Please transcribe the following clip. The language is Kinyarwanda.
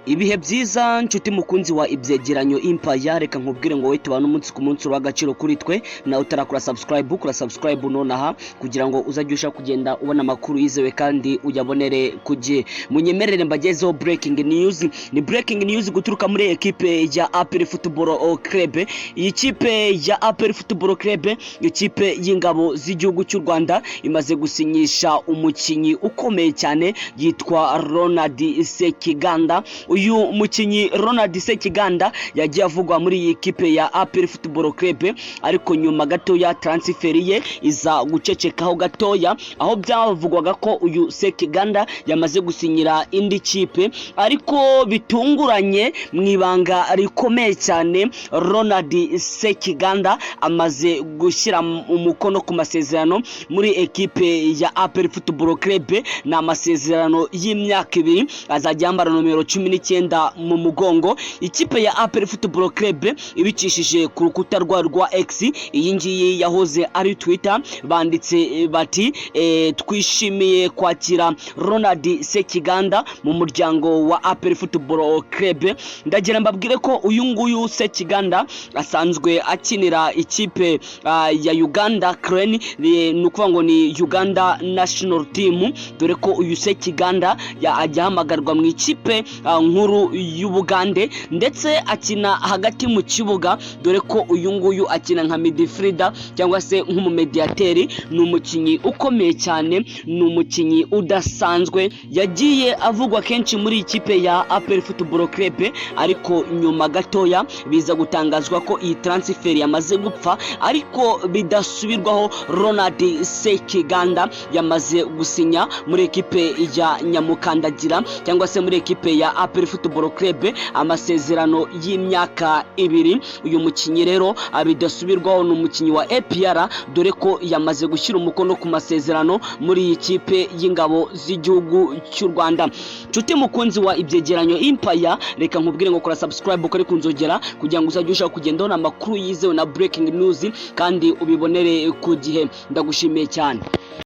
Ibihe byiza nshuti mukunzi wa ibyegeranyo Empire, reka nkubwire ngo we tubana umunsi ku munsi urw'agaciro kuri twe, na utarakora subscribe nonaha kugira ngo uzajye kugenda ubona amakuru yizewe kandi uyabonere kugihe. Munyemerere mbagezeho breaking news. Ni breaking news guturuka muri equipe ya APR Football Club. Iyi kipe ya APR Football Club, ikipe y'ingabo z'igihugu cy'u Rwanda, imaze gusinyisha umukinyi ukomeye cyane yitwa Ronald Sekiganda. Uyu mukinyi Ronald Sekiganda yagiye avugwa muri iyi kipe ya APR Football Club, ariko nyuma gato ya transfer ye iza gucecekaho gatoya, aho byavugwaga ko uyu Sekiganda yamaze gusinyira indi kipe, ariko bitunguranye mwibanga rikomeye cyane Ronald Sekiganda amaze gushyira umukono ku masezerano muri ekipe ya APR Football Club. Na amasezerano y'imyaka 2, azajya yambara nomero 19 mu mugongo. Ikipe ya APR Football Club ibicishije ku rukuta rwa X, iyi ngiyi yahoze ari Twitter, banditse bati twishimiye kwakira Ronald Sekiganda mu muryango wa APR Football Club. Ndagira mbabwire ko uyu nguyu Sekiganda asanzwe akinira ikipe ya Uganda Crane, nukuvuga ngo ni Uganda National Team, dore ko uyu Sekiganda ajyahamagarwa mu ikipe nkuru y'Ubugande, ndetse akina hagati mu kibuga, dore ko uyu nguyu akina nka midfielder cyangwa se nk'umumediateri. Ni umukinyi ukomeye cyane, ni umukinyi udasanzwe, yagiye avugwa kenshi muri ikipe ya APR Football Club, ariko nyuma gatoya biza gutangazwa ko iyi transfer yamaze gupfa, ariko bidasubirwaho Ronald Sekiganda yamaze gusinya muri ekipe ya Nyamukandagira cyangwa se muri ekipe ya APR Football Club amasezerano y'imyaka 2. Uyu mukinyi rero abidasubirwaho, ni umukinyi wa APR, dore ko yamaze gushyira umukono ku masezerano muri iyi kipe y'ingabo z'igihugu cy'u Rwanda. Nshuti mukunzi wa ibyegeranyo Empire, reka nkubwire ngo kora subscribe ukore kunzogera kugira ngo uzajye kugenda ubona amakuru yizewe na breaking news kandi ubibonere ku gihe. Ndagushimiye cyane.